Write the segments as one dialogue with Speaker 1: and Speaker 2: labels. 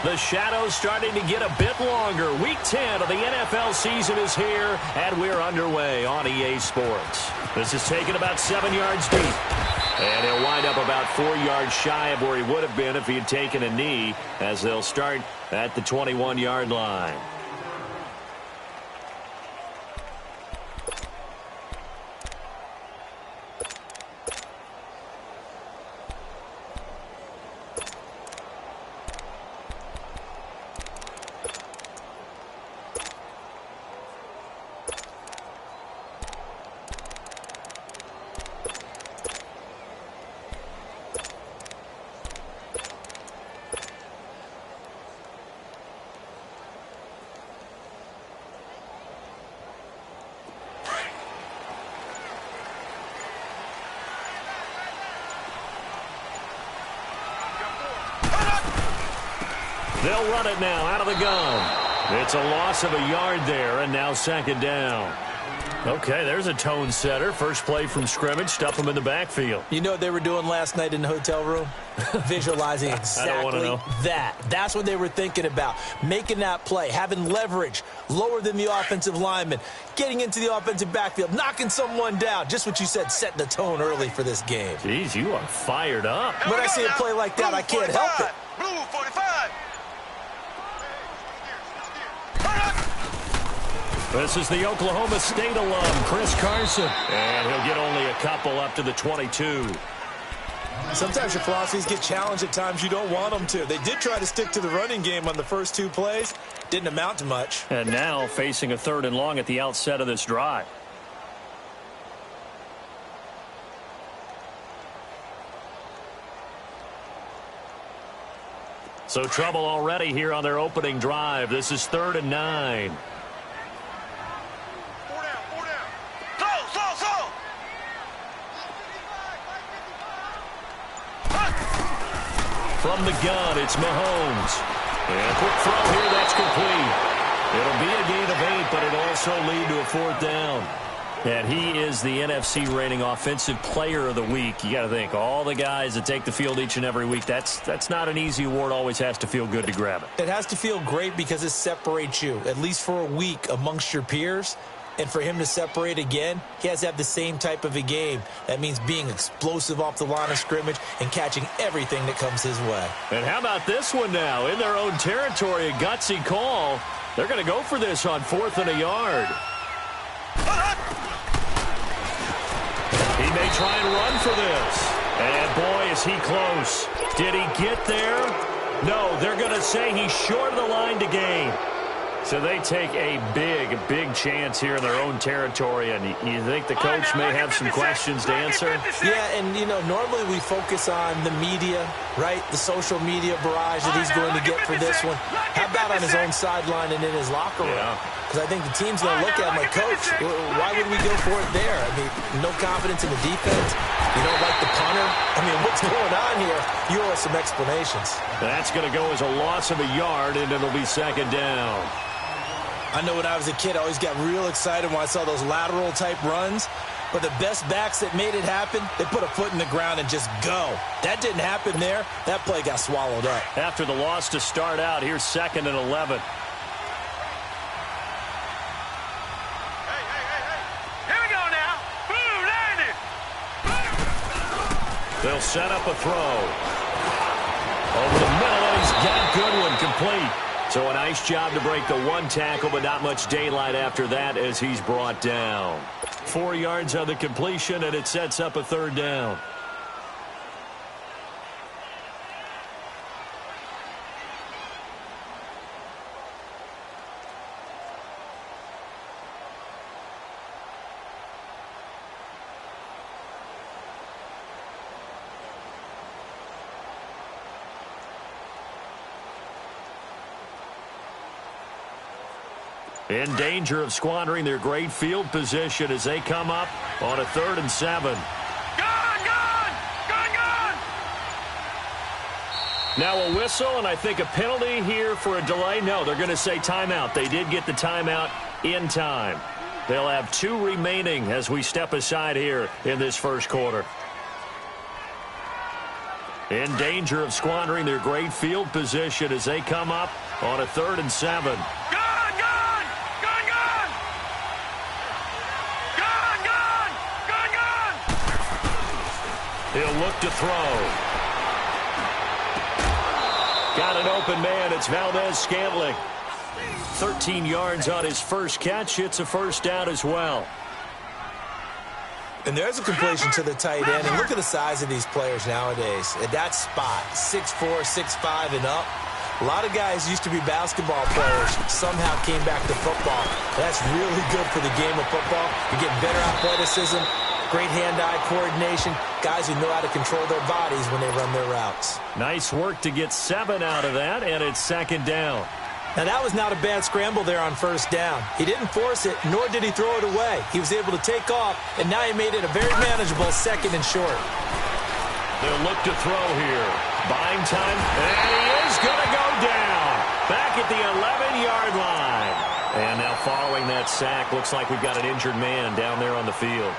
Speaker 1: The shadow's starting to get a bit longer. Week 10 of the NFL season is here, and we're underway on EA Sports. This is taken about 7 yards deep. And he'll wind up about 4 yards shy of where he would have been if he had taken a knee, as they'll start at the 21-yard line. They'll run it now out of the gun. It's a loss of a yard there, and now second down. Okay, there's a tone setter. First play from scrimmage, stuff them in the backfield.
Speaker 2: You know what they were doing last night in the hotel room? Visualizing exactly that. That's what they were thinking about. Making that play, having leverage, lower than the offensive lineman, getting into the offensive backfield, knocking someone down. Just what you said, setting the tone early for this game.
Speaker 1: Jeez, you are fired up.
Speaker 2: When I see a play like that, I can't help it.
Speaker 3: Blue 45.
Speaker 1: This is the Oklahoma State alum, Chris Carson. And he'll get only a couple up to the 22.
Speaker 2: Sometimes your philosophies get challenged at times you don't want them to. They did try to stick to the running game on the first 2 plays. Didn't amount to much.
Speaker 1: And now facing a 3rd and long at the outset of this drive. So trouble already here on their opening drive. This is 3rd and 9. From the gun, it's Mahomes. And a quick throw here, that's complete. It'll be a gain of 8, but it'll also lead to a 4th down. And he is the NFC reigning offensive player of the week. You got to think, all the guys that take the field each and every week, that's not an easy award. Always has to feel good to grab it.
Speaker 2: It has to feel great because it separates you, at least for a week, amongst your peers. And for him to separate again, he has to have the same type of a game. That means being explosive off the line of scrimmage and catching everything that comes his way.
Speaker 1: And how about this one now? In their own territory, a gutsy call. They're going to go for this on 4th and a yard. He may try and run for this. And boy, is he close. Did he get there? No, they're going to say he's short of the line to gain. So they take a big chance here in their own territory, and you think the coach may have some questions to answer?
Speaker 2: Yeah, and, you know, normally we focus on the media, right? The social media barrage that he's going to get for this one. How about on his own sideline and in his locker room? Because I think the team's going to look at him like, Coach, why would we go for it there? I mean, no confidence in the defense. You don't like the punter. I mean, what's going on here? You owe us some explanations.
Speaker 1: That's going to go as a loss of a yard, and it'll be second down.
Speaker 2: I know when I was a kid, I always got real excited when I saw those lateral-type runs. But the best backs that made it happen, they put a foot in the ground and just go. That didn't happen there. That play got swallowed up.
Speaker 1: After the loss to start out, here's 2nd and 11.
Speaker 3: Here we go now. Boom, landed.
Speaker 1: They'll set up a throw. Over the middle, and he's got Goodwin complete. So a nice job to break the 1 tackle, but not much daylight after that as he's brought down. 4 yards on the completion, and it sets up a 3rd down. In danger of squandering their great field position as they come up on a 3rd and 7.
Speaker 3: Gone!
Speaker 1: Now a whistle, and I think a penalty here for a delay. No, they're going to say timeout. They did get the timeout in time. They'll have 2 remaining as we step aside here in this first quarter. In danger of squandering their great field position as they come up on a 3rd and 7.
Speaker 3: Gun, gun! Gun, gun! Gun, gun! Gun, gun!
Speaker 1: He'll look to throw. Got an open man. It's Valdez-Scantling. 13 yards on his first catch. It's a first down as well.
Speaker 2: And there's a completion to the tight end. And look at the size of these players nowadays. At that spot, 6'4", 6'5", and up. A lot of guys used to be basketball players, somehow came back to football. That's really good for the game of football. You get better athleticism, great hand-eye coordination, guys who know how to control their bodies when they run their routes.
Speaker 1: Nice work to get 7 out of that, and it's 2nd down.
Speaker 2: Now, that was not a bad scramble there on 1st down. He didn't force it, nor did he throw it away. He was able to take off, and now he made it a very manageable 2nd and short.
Speaker 1: They'll look to throw here. Buying time, and he is going to go down. Back at the 11-yard line. And now following that sack, looks like we've got an injured man down there on the field.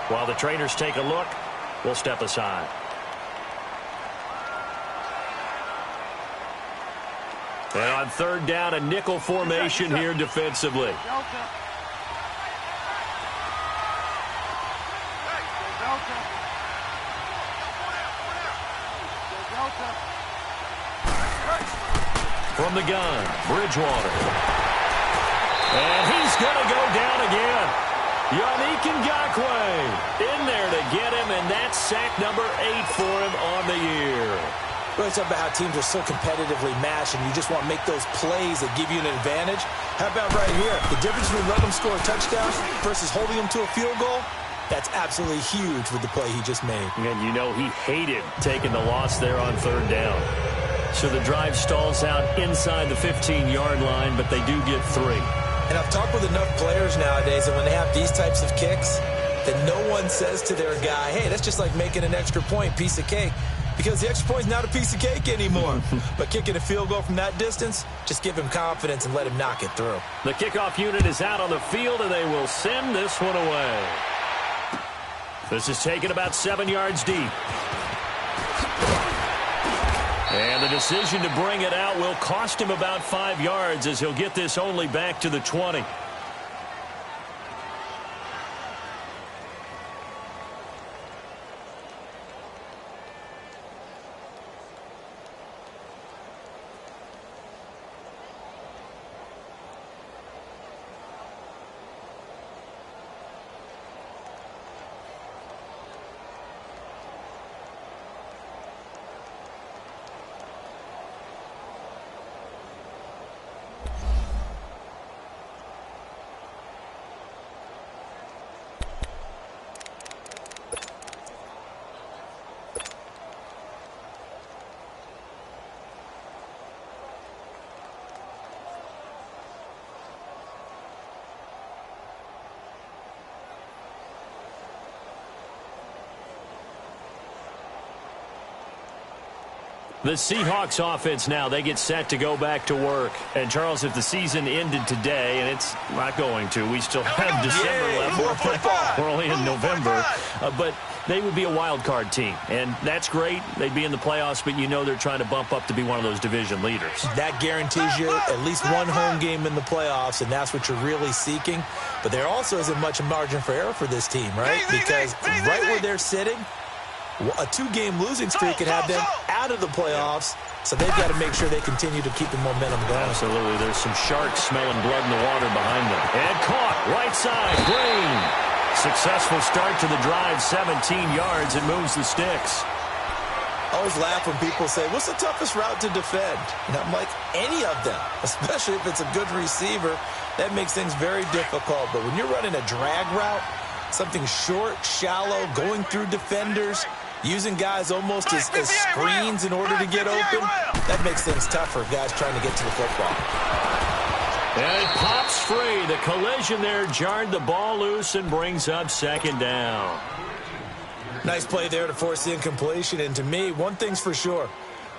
Speaker 1: While the trainers take a look, we'll step aside. And on 3rd down, a nickel formation here defensively. From the gun, Bridgewater. And he's going to go down again. Yannick Ngakoue in there to get him, and that's sack number 8 for him on the year.
Speaker 2: We're talking about how teams are so competitively matched, and you just want to make those plays that give you an advantage. How about right here? The difference between letting them score a touchdown versus holding them to a field goal, that's absolutely huge with the play he just made.
Speaker 1: And you know he hated taking the loss there on 3rd down. So the drive stalls out inside the 15-yard line, but they do get 3.
Speaker 2: And I've talked with enough players nowadays that when they have these types of kicks, that no one says to their guy, hey, that's just like making an extra point, piece of cake. Because the extra point's not a piece of cake anymore. But kicking a field goal from that distance, just give him confidence and let him knock it through.
Speaker 1: The kickoff unit is out on the field, and they will send this one away. This is taken about 7 yards deep. And the decision to bring it out will cost him about 5 yards as he'll get this only back to the 20. The Seahawks offense now, they get set to go back to work. And, Charles, if the season ended today, and it's not going to, we still have December left. We're only in November. But they would be a wild card team. And that's great. They'd be in the playoffs, but you know they're trying to bump up to be one of those division leaders. That
Speaker 2: guarantees you at least one home game in the playoffs, and that's what you're really seeking. But there also isn't much margin for error for this team, right? Because right where they're sitting, a 2-game losing streak could have them out of the playoffs, so they've got to make sure they continue to keep the momentum going.
Speaker 1: Absolutely. There's some sharks smelling blood in the water behind them. And caught, right side, Green. Successful start to the drive, 17 yards. It moves the sticks.
Speaker 2: I always laugh when people say, what's the toughest route to defend? And I'm like, any of them, especially if it's a good receiver. That makes things very difficult. But when you're running a drag route, something short, shallow, going through defenders, using guys almost as screens in order to get open, that makes things tough for guys trying to get to the football.
Speaker 1: And it pops free. The collision there jarred the ball loose and brings up 2nd down.
Speaker 2: Nice play there to force the incompletion. And to me, one thing's for sure.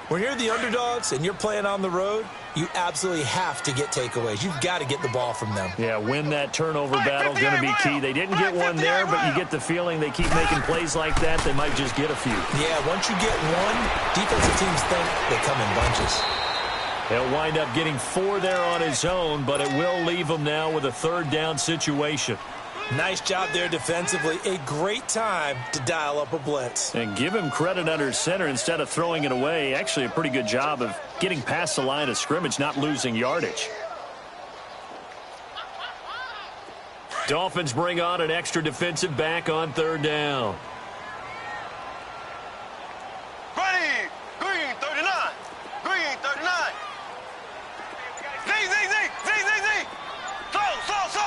Speaker 2: When you're the underdogs and you're playing on the road, you absolutely have to get takeaways. You've got to get the ball from them.
Speaker 1: Yeah, win that turnover battle is going to be key. They didn't get one there, but you get the feeling they keep making plays like that, they might just get a few.
Speaker 2: Yeah, once you get one, defensive teams think they come in bunches.
Speaker 1: He'll wind up getting 4 there on his own, but it will leave him now with a third down situation.
Speaker 2: Nice job there defensively. A great time to dial up a blitz.
Speaker 1: And give him credit under center instead of throwing it away. Actually, a pretty good job of getting past the line of scrimmage, not losing yardage. Dolphins bring on an extra defensive back on third down.
Speaker 3: Ready. Green 39. Green 39. Z. So.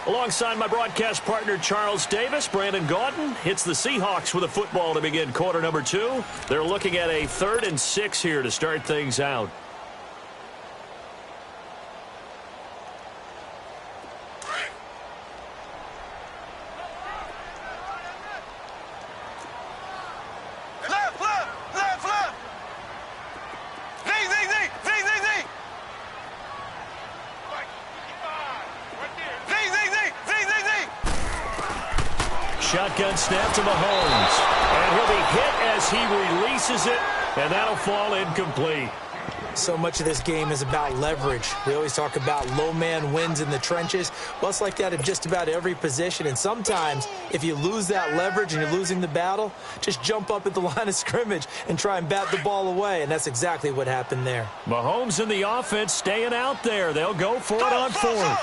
Speaker 1: Alongside my broadcast partner, Charles Davis, Brandon Gaudin hits the Seahawks with a football to begin quarter number 2. They're looking at a 3rd and 6 here to start things out. Shotgun snap to Mahomes. And he'll be hit as he releases it, and that'll fall incomplete.
Speaker 2: So much of this game is about leverage. We always talk about low man wins in the trenches. Well, it's like that in just about every position. And sometimes, if you lose that leverage and you're losing the battle, just jump up at the line of scrimmage and try and bat the ball away. And that's exactly what happened there.
Speaker 1: Mahomes and the offense staying out there. They'll go for it on 4th.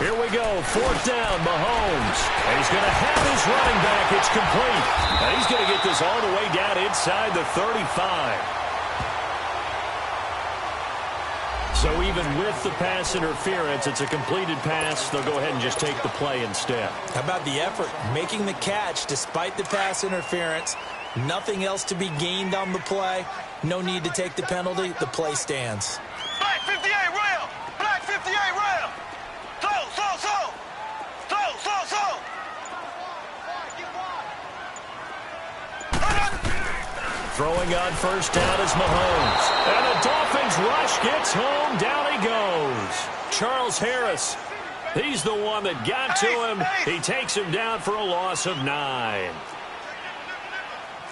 Speaker 1: Here we go, 4th down, Mahomes. And he's going to have his running back. It's complete. And he's going to get this all the way down inside the 35. So even with the pass interference, it's a completed pass. They'll go ahead and just take the play instead.
Speaker 2: How about the effort? Making the catch despite the pass interference. Nothing else to be gained on the play. No need to take the penalty. The play stands.
Speaker 3: Black 58 rail. Black 58 rail. So.
Speaker 1: Throwing on first down is Mahomes. And the Dolphins rush gets home. Down he goes. Charles Harris. He's the one that got to him. He takes him down for a loss of 9.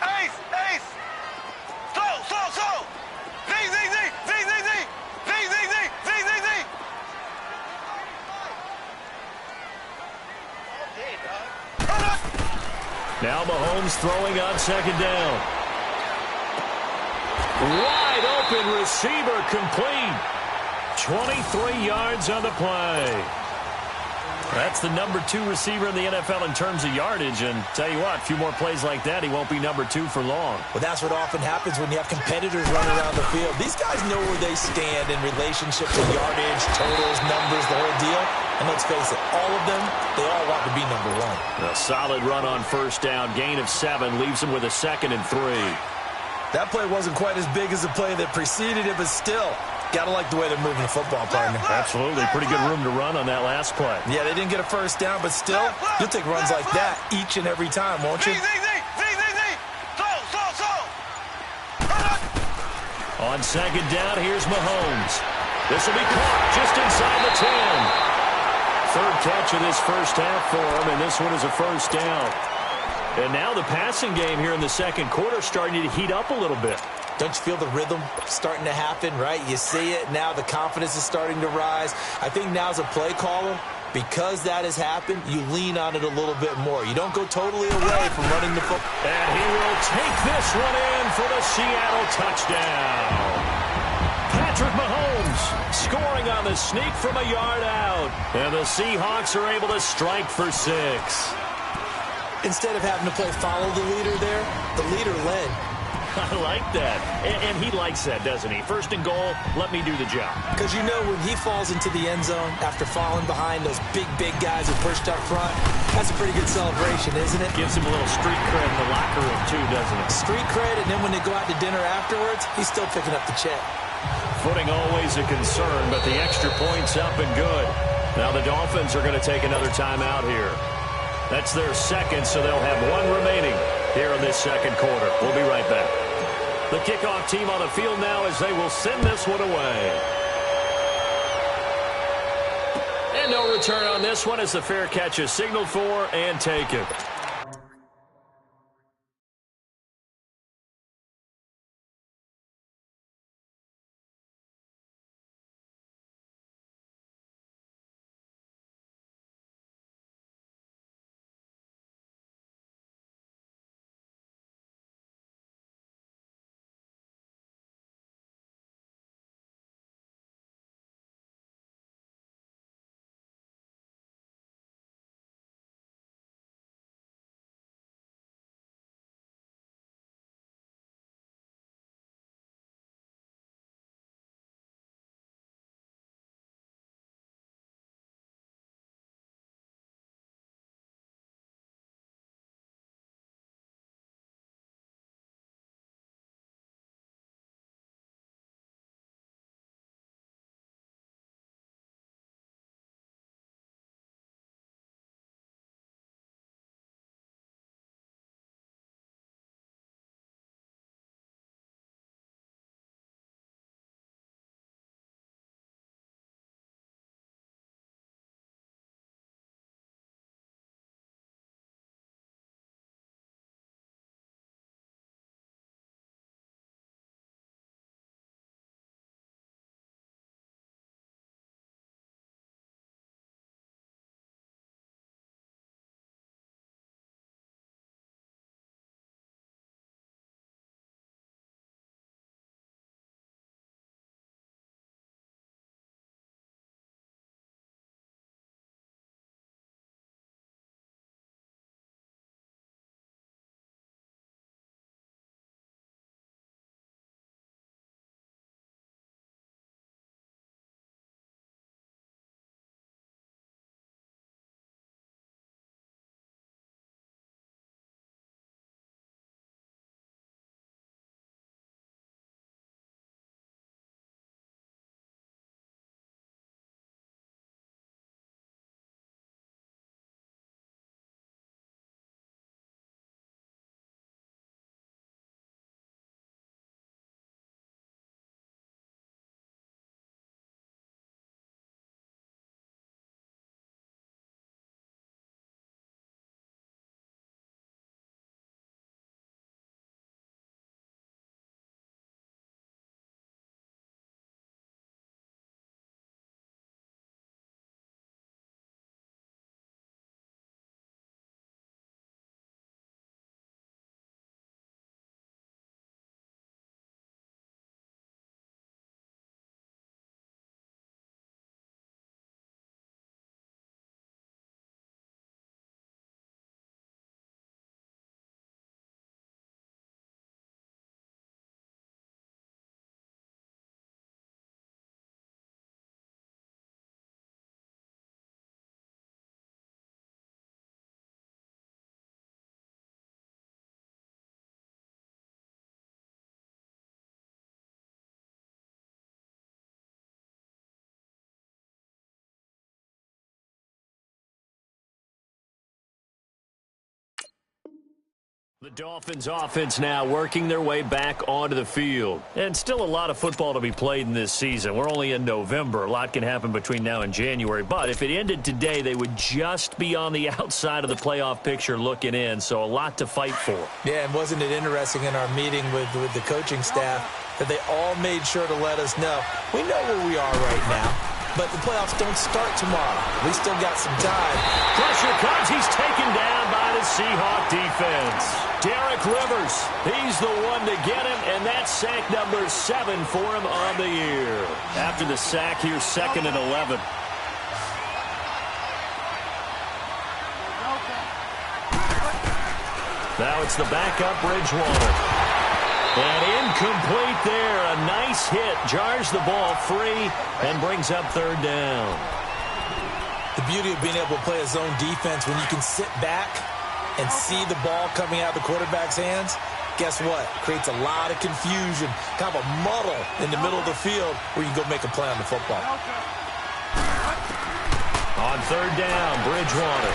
Speaker 3: Ace. So. Z.
Speaker 1: Now Mahomes throwing on second down. Wide open receiver complete. 23 yards on the play. That's the number 2 receiver in the NFL in terms of yardage. And tell you what, a few more plays like that, he won't be number 2 for long.
Speaker 2: Well, that's what often happens when you have competitors running around the field. These guys know where they stand in relationship to yardage, totals, numbers, the whole deal. And let's face it, all of them, they all want to be number 1.
Speaker 1: A solid run on first down. Gain of 7 leaves him with a 2nd and 3.
Speaker 2: That play wasn't quite as big as the play that preceded it, but still, got to like the way they're moving the football, partner.
Speaker 1: Absolutely. Pretty good room to run on that last play.
Speaker 2: Yeah, they didn't get a first down, but still, you'll take runs like that each and every time, won't you?
Speaker 1: On second down, here's Mahomes. This will be caught just inside the 10. 3rd catch of this first half for him, and this one is a first down. And now the passing game here in the second quarter starting to heat up a little bit.
Speaker 2: Don't you feel the rhythm starting to happen, right? You see it now. The confidence is starting to rise. I think now as a play caller, because that has happened, you lean on it a little bit more. You don't go totally away from running the football.
Speaker 1: And he will take this one in for the Seattle touchdown. Patrick Mahomes scoring on the sneak from a yard out. And the Seahawks are able to strike for 6.
Speaker 2: Instead of having to play follow the leader there, the leader led.
Speaker 1: I like that. And he likes that, doesn't he? First and goal, let me do the job.
Speaker 2: Because you know when he falls into the end zone after falling behind those big guys who pushed up front, that's a pretty good celebration, isn't it?
Speaker 1: Gives him a little street cred in the locker room, too, doesn't it?
Speaker 2: Street cred, and then when they go out to dinner afterwards, he's still picking up the check.
Speaker 1: Footing always a concern, but the extra point's up and good. Now the Dolphins are going to take another timeout here. That's their second, so they'll have one remaining here in this second quarter. We'll be right back. The kickoff team on the field now as they will send this one away. And no return on this one as the fair catch is signaled for and taken. The Dolphins offense now working their way back onto the field. And still a lot of football to be played in this season. We're only in November. A lot can happen between now and January. But if it ended today, they would just be on the outside of the playoff picture looking in. So a lot to fight for.
Speaker 2: Yeah, and wasn't it interesting in our meeting with the coaching staff that they all made sure to let us know, we know where we are right now, but the playoffs don't start tomorrow. We still got some time.
Speaker 1: Pressure comes. He's taken down by the Seahawk defense. Derek Rivers, he's the one to get him, and that's sack number 7 for him on the year. After the sack, here's 2nd and 11. Now it's the backup Bridgewater. And incomplete there. A nice hit. Jars the ball free and brings up 3rd down.
Speaker 2: The beauty of being able to play a zone defense when you can sit back and see the ball coming out of the quarterback's hands, guess what? Creates a lot of confusion, kind of a muddle in the middle of the field where you can go make a play on the football.
Speaker 1: On third down, Bridgewater.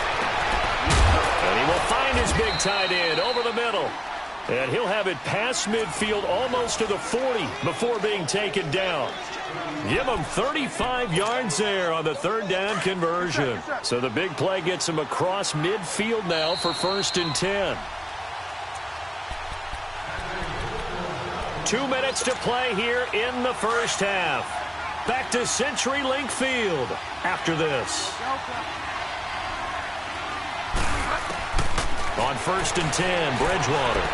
Speaker 1: And he will find his big tight end over the middle. And he'll have it past midfield almost to the 40 before being taken down. Give him 35 yards there on the third down conversion. So the big play gets him across midfield now for 1st and 10. 2 minutes to play here in the first half. Back to CenturyLink Field after this. On 1st and 10, Bridgewater.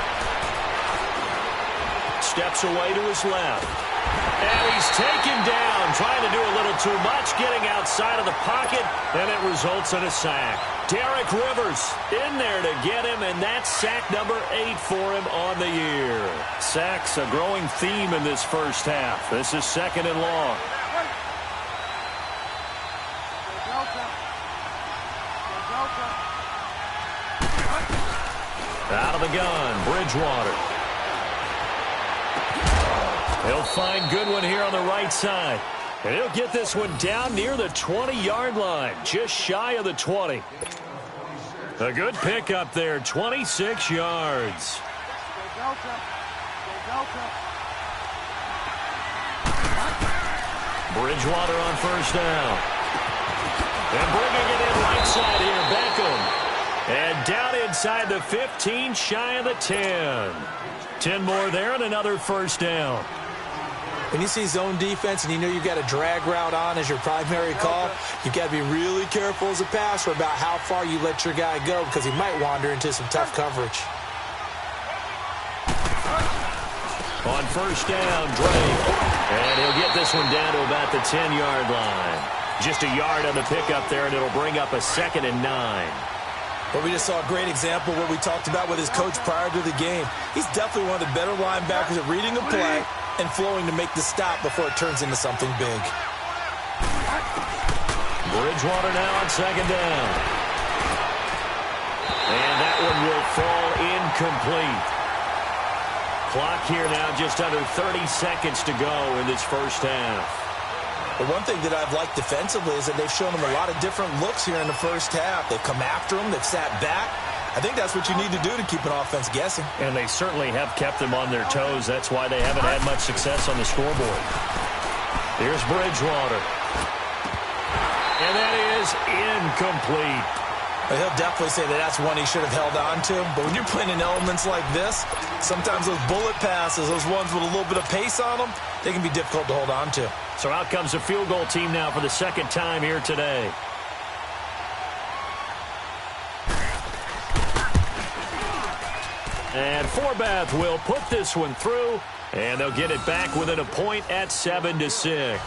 Speaker 1: Steps away to his left. And he's taken down, trying to do a little too much, getting outside of the pocket, and it results in a sack. Derek Rivers in there to get him, and that's sack number 8 for him on the year. Sacks a growing theme in this first half. This is 2nd and long. Out of the gun, Bridgewater. He'll find Goodwin here on the right side. And he'll get this one down near the 20-yard line, just shy of the 20. A good pickup there, 26 yards. Bridgewater on 1st down. And bringing it in right side here, Beckham. And down inside the 15, shy of the 10. 10 more there and another 1st down.
Speaker 2: When you see zone defense and you know you've got a drag route on as your primary call, you've got to be really careful as a passer about how far you let your guy go because he might wander into some tough coverage.
Speaker 1: On 1st down, Drake. And he'll get this one down to about the 10-yard line. Just a yard on the pickup there, and it'll bring up a 2nd and 9.
Speaker 2: Well, we just saw a great example of what we talked about with his coach prior to the game. He's definitely one of the better linebackers at reading a play and flowing to make the stop before it turns into something big.
Speaker 1: Bridgewater now on 2nd down. And that one will fall incomplete. Clock here now just under 30 seconds to go in this first half.
Speaker 2: The one thing that I've liked defensively is that they've shown him a lot of different looks here in the first half. They've come after him. They've sat back. I think that's what you need to do to keep an offense guessing.
Speaker 1: And they certainly have kept them on their toes. That's why they haven't had much success on the scoreboard. Here's Bridgewater. And that is incomplete.
Speaker 2: He'll definitely say that that's one he should have held on to. But when you're playing in elements like this, sometimes those bullet passes, those ones with a little bit of pace on them, they can be difficult to hold on to.
Speaker 1: So out comes the field goal team now for the 2nd time here today. And Forbath will put this one through, and they'll get it back within a point at 7-6.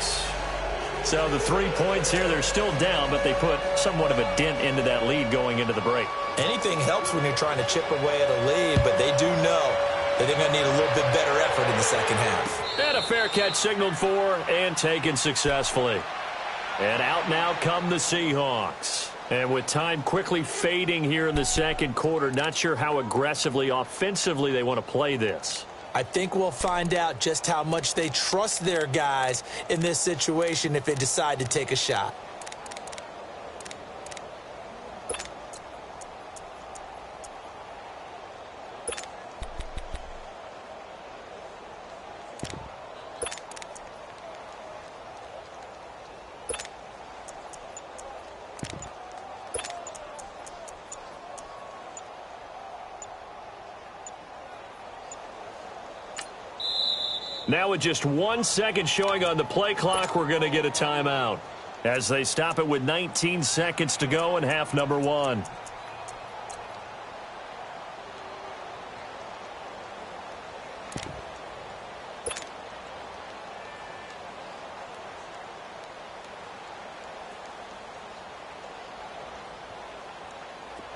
Speaker 1: So the 3 points here, they're still down, but they put somewhat of a dent into that lead going into the break.
Speaker 2: Anything helps when you're trying to chip away at a lead, but they do know that they're going to need a little bit better effort in the second half.
Speaker 1: And a fair catch signaled for and taken successfully. And out now come the Seahawks. And with time quickly fading here in the second quarter, not sure how aggressively, offensively they want to play this.
Speaker 2: I think we'll find out just how much they trust their guys in this situation if they decide to take a shot.
Speaker 1: Now with just 1 second showing on the play clock, we're going to get a timeout as they stop it with 19 seconds to go in half number 1.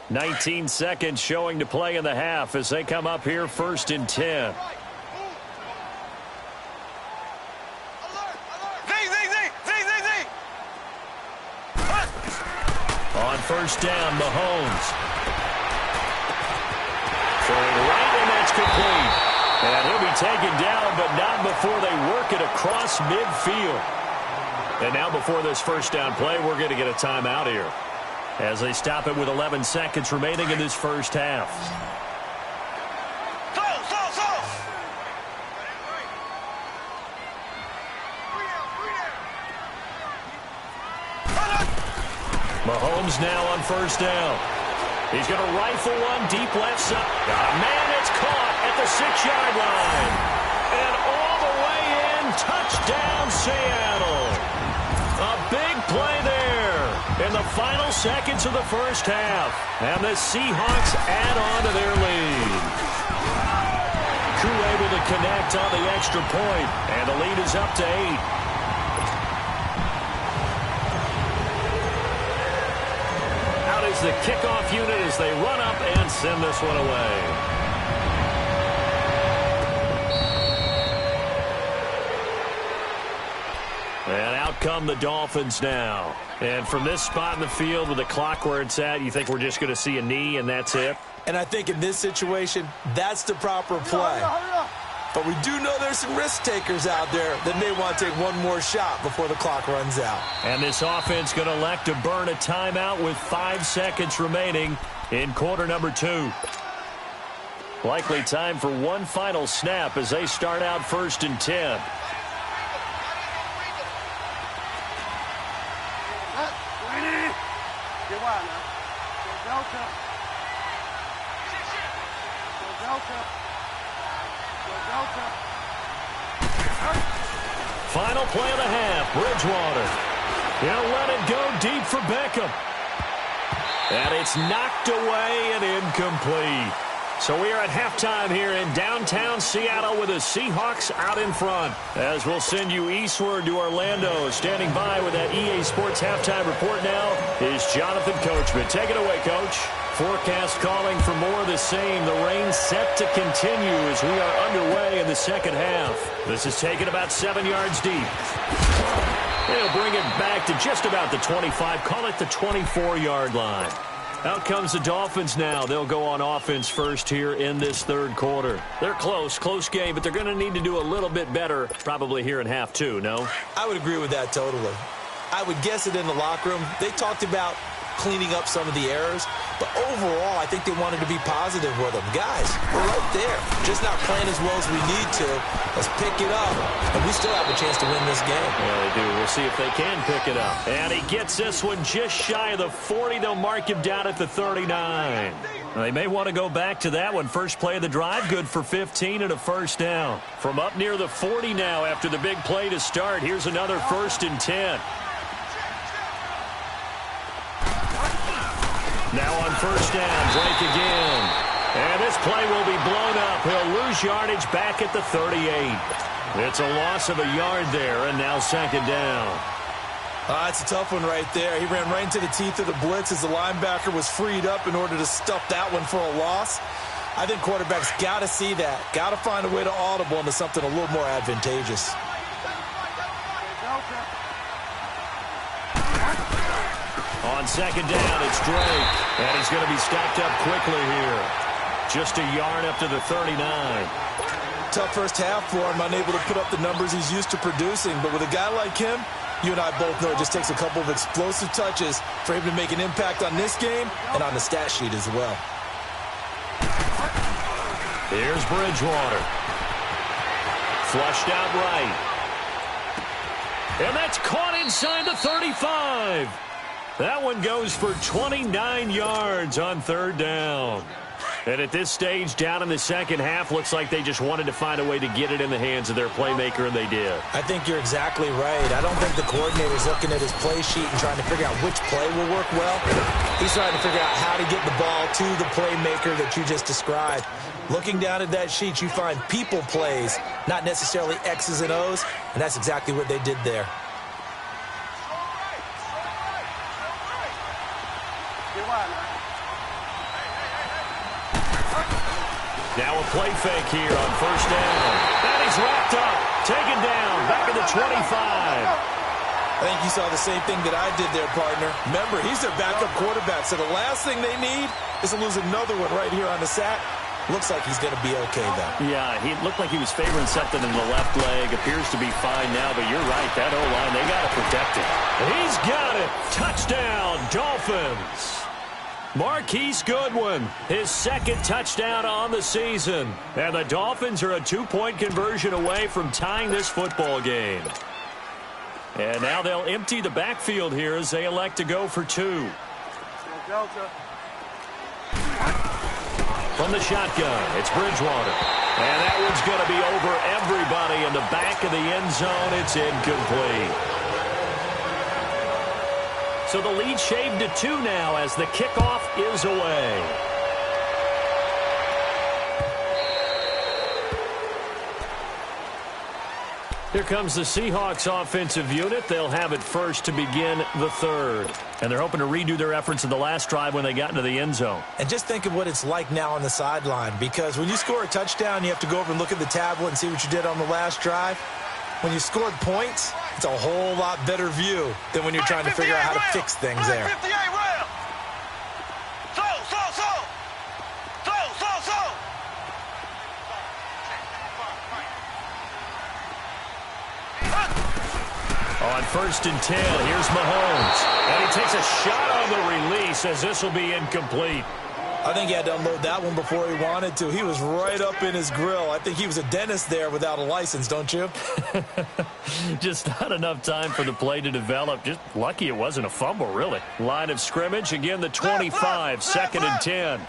Speaker 1: "19 seconds showing to play in the half as they come up here 1st and 10. On 1st down, Mahomes. Throwing right, and that's complete. And he'll be taken down, but not before they work it across midfield. And now before this first down play, we're going to get a timeout here as they stop it with 11 seconds remaining in this first half. Mahomes now on first down. He's going to rifle one deep left side. Man, it's caught at the 6-yard line. And all the way in, touchdown Seattle. A big play there in the final seconds of the first half. And the Seahawks add on to their lead. Crew able to connect on the extra point, and the lead is up to 8. Is the kickoff unit as they run up and send this one away. And out come the Dolphins now. And from this spot in the field with the clock where it's at, you think we're just going to see a knee and that's it?
Speaker 2: And I think in this situation, that's the proper play. But we do know there's some risk takers out there that may want to take one more shot before the clock runs out.
Speaker 1: And this offense going to elect to burn a timeout with 5 seconds remaining in quarter number 2. Likely time for one final snap as they start out 1st and 10. Final play of the half, Bridgewater. He'll let it go deep for Beckham. And it's knocked away and incomplete. So we are at halftime here in downtown Seattle with the Seahawks out in front. As we'll send you eastward to Orlando. Standing by with that EA Sports halftime report now is Jonathan Coachman. Take it away, Coach. Forecast calling for more of the same. The rain set to continue as we are underway in the second half. This is taken about 7 yards deep. They'll bring it back to just about the 25. Call it the 24-yard line. Out comes the Dolphins now. They'll go on offense first here in this third quarter. They're close game, but they're going to need to do a little bit better probably here in half 2, no?
Speaker 2: I would agree with that totally. I would guess it in the locker room. They talked about cleaning up some of the errors, but overall, I think they wanted to be positive with them. Guys, we're right there. Just not playing as well as we need to. Let's pick it up, and we still have a chance to win this game.
Speaker 1: Yeah, they do. We'll see if they can pick it up. And he gets this one just shy of the 40. They'll mark him down at the 39. They may want to go back to that one. First play of the drive, good for 15 and a first down. From up near the 40 now after the big play to start, here's another 1st and 10. Now on first down, Drake again. And this play will be blown up. He'll lose yardage back at the 38. It's a loss of a yard there, and now 2nd down.
Speaker 2: That's a tough one right there. He ran right into the teeth of the blitz as the linebacker was freed up in order to stuff that one for a loss. I think quarterbacks got to see that. Got to find a way to audible into something a little more advantageous.
Speaker 1: On 2nd down, it's Drake. And he's going to be stopped up quickly here. Just a yard up to the 39.
Speaker 2: Tough first half for him, unable to put up the numbers he's used to producing. But with a guy like him, you and I both know it just takes a couple of explosive touches for him to make an impact on this game and on the stat sheet as well.
Speaker 1: Here's Bridgewater. Flushed out right. And that's caught inside the 35. That one goes for 29 yards on 3rd down. And at this stage, down in the second half, looks like they just wanted to find a way to get it in the hands of their playmaker, and they did.
Speaker 2: I think you're exactly right. I don't think the coordinator's looking at his play sheet and trying to figure out which play will work well. He's trying to figure out how to get the ball to the playmaker that you just described. Looking down at that sheet, you find people plays, not necessarily X's and O's, and that's exactly what they did there.
Speaker 1: Now a play fake here on first down. And he's wrapped up, taken down, back at the 25.
Speaker 2: I think you saw the same thing that I did there, partner. Remember, he's their backup quarterback, so the last thing they need is to lose another one right here on the sack. Looks like he's going to be okay, though.
Speaker 1: Yeah, he looked like he was favoring something in the left leg. Appears to be fine now, but you're right. That O-line, they got to protect it. He's got it. Touchdown, Dolphins. Marquise Goodwin, his second touchdown on the season. And the Dolphins are a 2-point conversion away from tying this football game. And now they'll empty the backfield here as they elect to go for 2. From the shotgun, it's Bridgewater. And that one's going to be over everybody in the back of the end zone. It's incomplete. So the lead shaved to 2 now as the kickoff is away. Here comes the Seahawks offensive unit. They'll have it first to begin the third. And they're hoping to redo their efforts in the last drive when they got into the end zone.
Speaker 2: And just think of what it's like now on the sideline, because when you score a touchdown, you have to go over and look at the tablet and see what you did on the last drive. When you scored points, it's a whole lot better view than when you're trying to figure out how to fix things there.
Speaker 1: On 1st and 10, here's Mahomes. And he takes a shot on the release as this will be incomplete.
Speaker 2: I think he had to unload that one before he wanted to. He was right up in his grill. I think he was a dentist there without a license, don't you?
Speaker 1: Just not enough time for the play to develop. Just lucky it wasn't a fumble, really. Line of scrimmage, again the 25, 2nd and 10.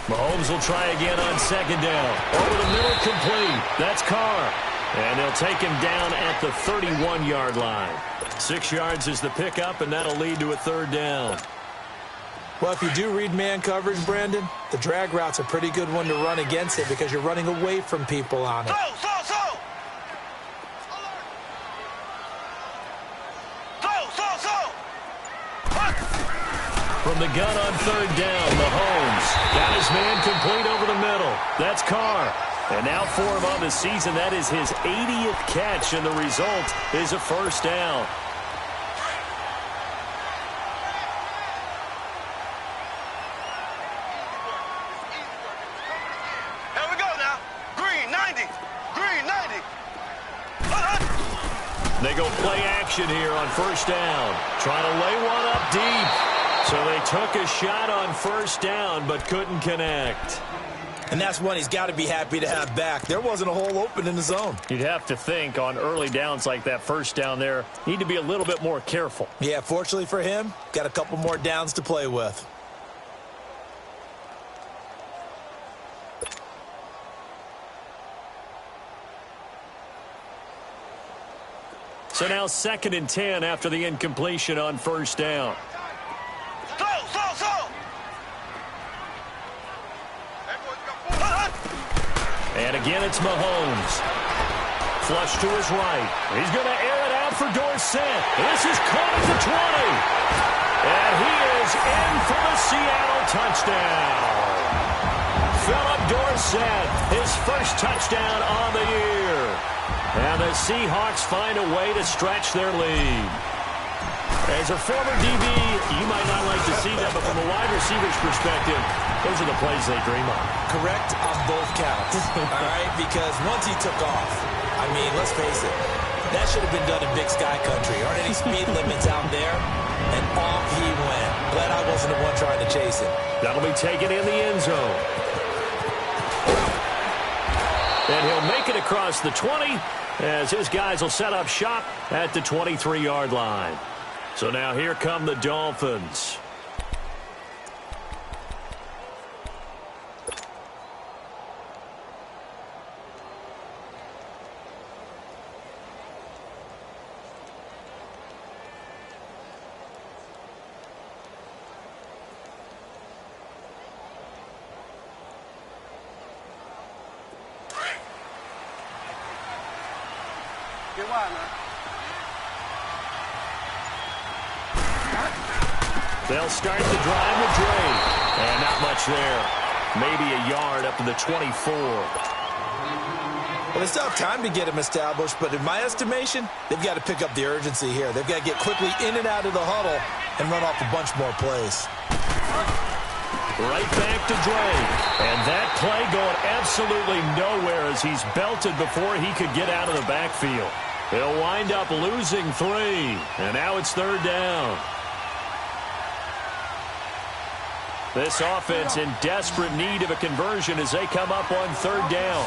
Speaker 1: Mahomes will try again on 2nd down. Over the middle, complete. That's Carr. And they'll take him down at the 31-yard line. 6 yards is the pickup, and that'll lead to a 3rd down.
Speaker 2: Well, if you do read man coverage, Brandon, the drag route's a pretty good one to run against it because you're running away from people on it.
Speaker 1: From the gun on 3rd down, Mahomes got his man complete over the middle. That's Carr. And now for him on the season, that is his 80th catch, and the result is a 1st down.
Speaker 3: Here we go now. Green 90. Green 90.
Speaker 1: They go play action here on 1st down. Trying to lay one up deep. So they took a shot on 1st down, but couldn't connect.
Speaker 2: And that's one he's got to be happy to have back. There wasn't a hole open in the zone.
Speaker 1: You'd have to think on early downs like that 1st down there, need to be a little bit more careful.
Speaker 2: Yeah, fortunately for him, got a couple more downs to play with.
Speaker 1: So now 2nd and 10 after the incompletion on 1st down. And again, it's Mahomes. Flush to his right. He's going to air it out for Dorsett. This is caught at the 20. And he is in for the Seattle touchdown. Philip Dorsett, his first touchdown on the year. And the Seahawks find a way to stretch their lead. As a former DB, you might not like to see that, but from a wide receiver's perspective, those are the plays they dream of.
Speaker 2: Correct on both counts, all right? Because once he took off, I mean, let's face it, that should have been done in Big Sky Country. Aren't any speed limits out there? And off he went. Glad I wasn't the one trying to chase him.
Speaker 1: That'll be taken in the end zone. And he'll make it across the 20 as his guys will set up shop at the 23-yard line. So now here come the Dolphins. They'll start the drive with Drake. And not much there. Maybe a yard up to the 24.
Speaker 2: Well, they still have time to get him established, but in my estimation, they've got to pick up the urgency here. They've got to get quickly in and out of the huddle and run off a bunch more plays.
Speaker 1: Right back to Drake. And that play going absolutely nowhere as he's belted before he could get out of the backfield. He'll wind up losing 3. And now it's 3rd down. This offense in desperate need of a conversion as they come up on 3rd down.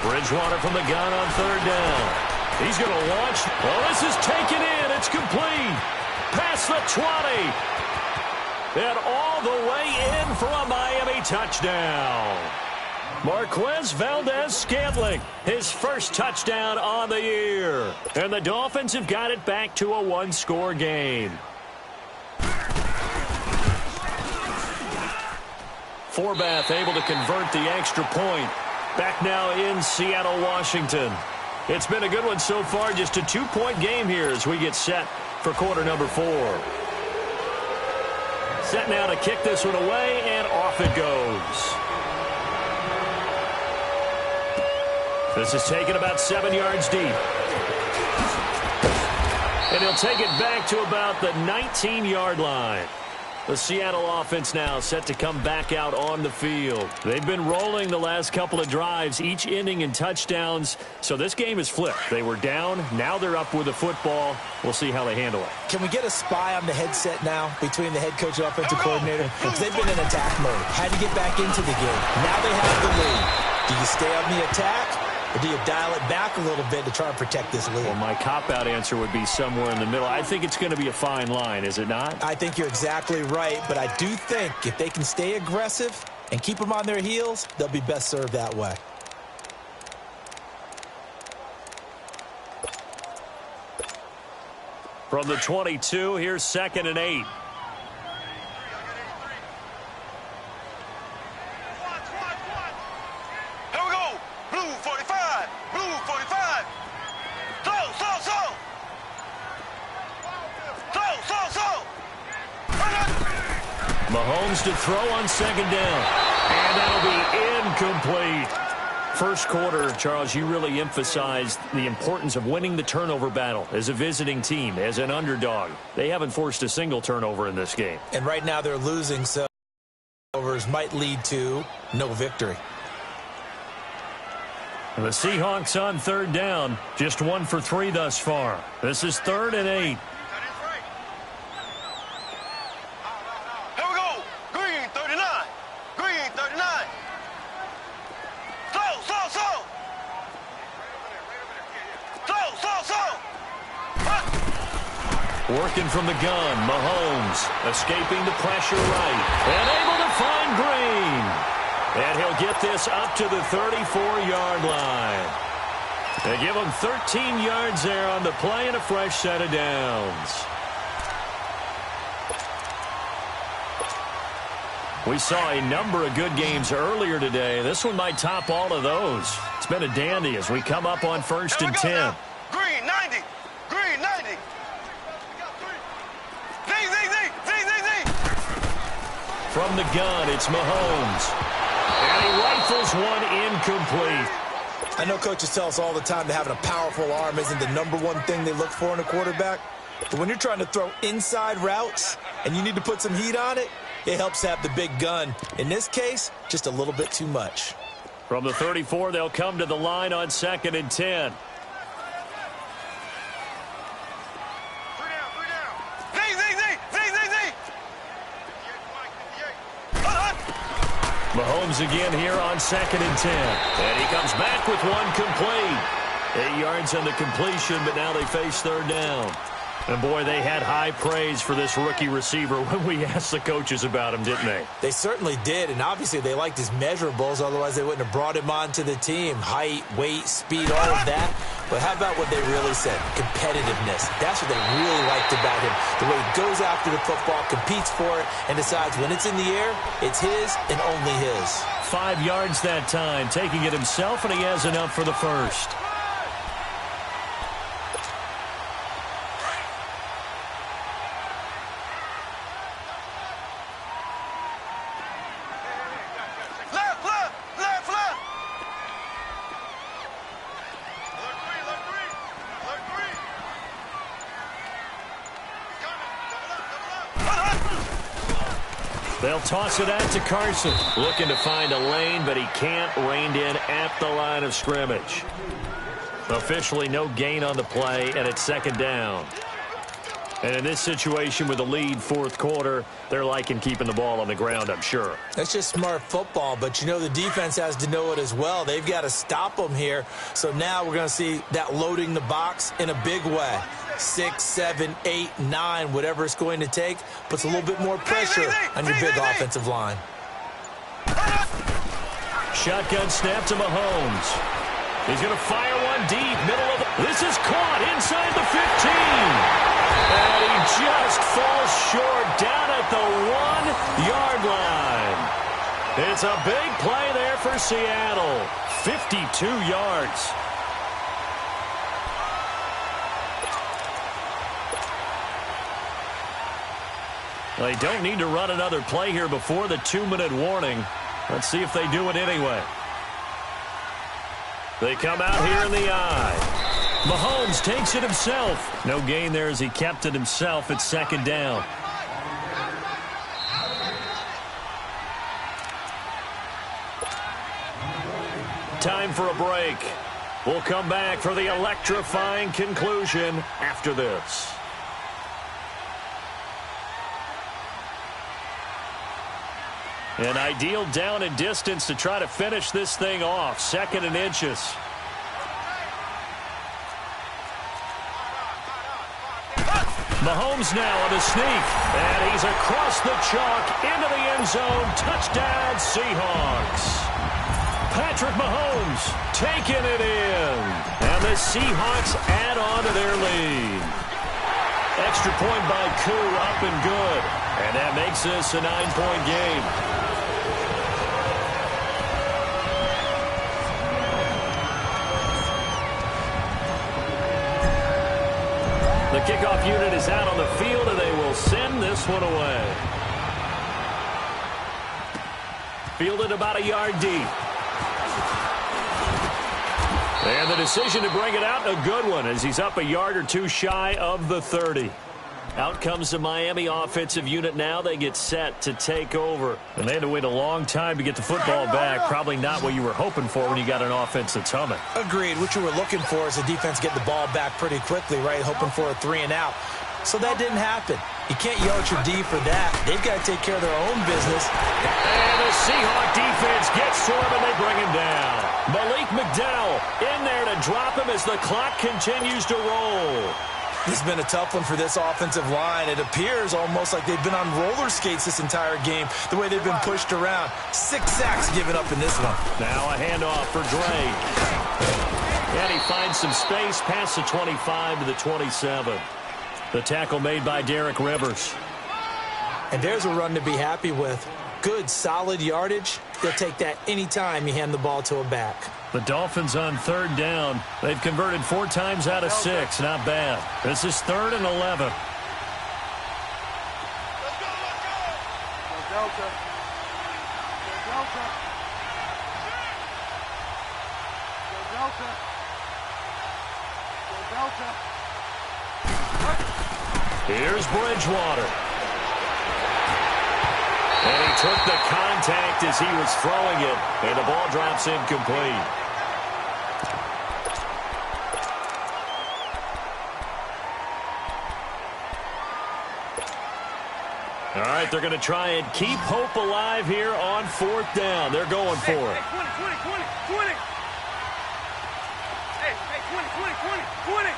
Speaker 1: Bridgewater from the gun on 3rd down. He's going to launch. Well, this is taken in. It's complete. Past the 20. And all the way in for a Miami touchdown. Marquez Valdez-Scantling, his first touchdown on the year. And the Dolphins have got it back to a 1-score game. Forbath able to convert the extra point. Back now in Seattle, Washington. It's been a good one so far. Just a 2-point game here as we get set for quarter number 4. Set now to kick this one away, and off it goes. This is taken about 7 yards deep. And he'll take it back to about the 19-yard line. The Seattle offense now set to come back out on the field. They've been rolling the last couple of drives, each ending in touchdowns. So this game is flipped. They were down. Now they're up with the football. We'll see how they handle it.
Speaker 2: Can we get a spy on the headset now between the head coach and offensive coordinator? Because they've been in attack mode. Had to get back into the game. Now they have the lead. Do you stay on the attack? Or do you dial it back a little bit to try and protect this lead?
Speaker 1: Well, my cop-out answer would be somewhere in the middle. I think it's going to be a fine line, is it not?
Speaker 2: I think you're exactly right, but I do think if they can stay aggressive and keep them on their heels, they'll be best served that way.
Speaker 1: From the 22, here's 2nd and 8. Mahomes to throw on 2nd down. And that'll be incomplete. First quarter, Charles, you really emphasized the importance of winning the turnover battle as a visiting team, as an underdog. They haven't forced a single turnover in this game.
Speaker 2: And right now they're losing, so turnovers might lead to no victory.
Speaker 1: And the Seahawks on 3rd down, just 1 for 3 thus far. This is 3rd and 8. Working from the gun, Mahomes escaping the pressure right, and able to find Green. And he'll get this up to the 34-yard line. They give him 13 yards there on the play and a fresh set of downs. We saw a number of good games earlier today. This one might top all of those. It's been a dandy as we come up on 1st and 10.
Speaker 3: Green, 90. Green, 90.
Speaker 1: From the gun, it's Mahomes. And he rifles one incomplete.
Speaker 2: I know coaches tell us all the time that having a powerful arm isn't the #1 thing they look for in a quarterback. But when you're trying to throw inside routes and you need to put some heat on it, it helps to have the big gun. In this case, just a little bit too much.
Speaker 1: From the 34, they'll come to the line on 2nd and 10. Mahomes again here on 2nd and 10. And he comes back with one complete. 8 yards on the completion, but now they face 3rd down. And, boy, they had high praise for this rookie receiver when we asked the coaches about him, didn't they?
Speaker 2: They certainly did, and obviously they liked his measurables. Otherwise, they wouldn't have brought him onto the team. Height, weight, speed, all of that. But how about what they really said? Competitiveness. That's what they really liked about him. The way he goes after the football, competes for it, and decides when it's in the air, it's his and only his.
Speaker 1: 5 yards that time, taking it himself, and he has enough for the first. They'll toss it out to Carson. Looking to find a lane, but he can't. Reined in at the line of scrimmage. Officially no gain on the play, and it's second down. And in this situation with the lead fourth quarter, they're liking keeping the ball on the ground, I'm sure.
Speaker 2: That's just smart football, but you know the defense has to know it as well. They've got to stop them here. So now we're going to see that loading the box in a big way. 6, 7, 8, 9, whatever it's going to take, puts a little bit more pressure on your big offensive line.
Speaker 1: Shotgun snap to Mahomes. He's going to fire one deep, middle of the... This is caught inside the 15. And he just falls short down at the 1-yard line. It's a big play there for Seattle. 52 yards. They don't need to run another play here before the 2-minute warning. Let's see if they do it anyway. They come out here in the eye. Mahomes takes it himself. No gain there as he kept it himself at second down. Time for a break. We'll come back for the electrifying conclusion after this. An ideal down and distance to try to finish this thing off. 2nd and inches. Mahomes now on a sneak. And he's across the chalk into the end zone. Touchdown, Seahawks. Patrick Mahomes taking it in. And the Seahawks add on to their lead. Extra point by Koo, up and good. And that makes this a 9-point game. The kickoff unit is out on the field, and they will send this one away. Fielded about a yard deep. And the decision to bring it out, a good one, as he's up a yard or two shy of the 30. Out comes the Miami offensive unit now. They get set to take over. And they had to wait a long time to get the football back. Probably not what you were hoping for when you got an offense that's humming.
Speaker 2: Agreed. What you were looking for is the defense get the ball back pretty quickly, right? Hoping for a 3 and out. So that didn't happen. You can't yell at your D for that. They've got to take care of their own business.
Speaker 1: And the Seahawk defense gets to him, and they bring him down. Malik McDowell in there to drop him as the clock continues to roll.
Speaker 2: This has been a tough one for this offensive line. It appears almost like they've been on roller skates this entire game, the way they've been pushed around. 6 sacks given up in this one.
Speaker 1: Now a handoff for Dre. And he finds some space past the 25 to the 27. The tackle made by Derek Rivers.
Speaker 2: And there's a run to be happy with. Good, solid yardage. They'll take that anytime you hand the ball to a back.
Speaker 1: The Dolphins on 3rd down. They've converted 4 times out of 6. Not bad. This is 3rd and 11.
Speaker 3: Let's go. Go Delta. Go Delta. Go Delta. Go Delta.
Speaker 1: Here's Bridgewater. And he took the contact as he was throwing it, and the ball drops incomplete. All right, they're going to try and keep hope alive here on 4th down. They're going for it.
Speaker 3: 20. Hey, 20.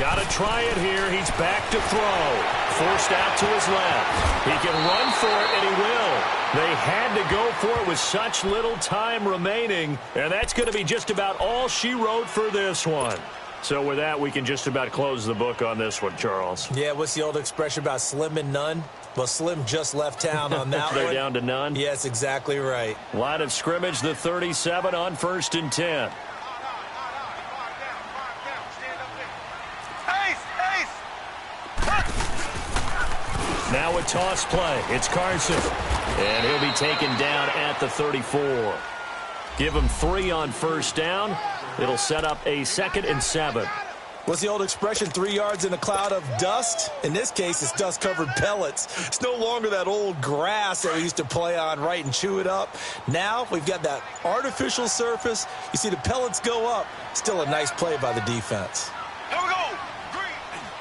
Speaker 1: Got to try it here. He's back to throw. Forced out to his left. He can run for it, and he will. They had to go for it with such little time remaining, and that's going to be just about all she wrote for this one. So with that, we can just about close the book on this one, Charles.
Speaker 2: Yeah, what's the old expression about slim and none? Well, Slim just left town on that one.
Speaker 1: They're down to none?
Speaker 2: Yes, exactly right.
Speaker 1: Line of scrimmage, the 37 on 1st and 10. Now a toss play. It's Carson. And he'll be taken down at the 34. Give him 3 on 1st down. It'll set up a 2nd and 7.
Speaker 2: What's the old expression, 3 yards in a cloud of dust? In this case, it's dust-covered pellets. It's no longer that old grass that we used to play on, right, and chew it up. Now we've got that artificial surface. You see the pellets go up. Still a nice play by the defense.
Speaker 3: Here we go.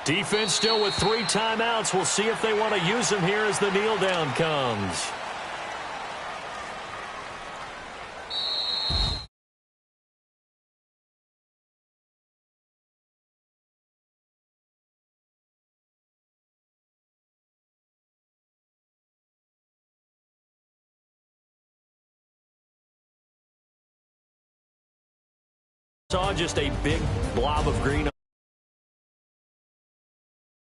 Speaker 1: Defense still with 3 timeouts. We'll see if they want to use them here as the kneel down comes. Saw just a big blob of green.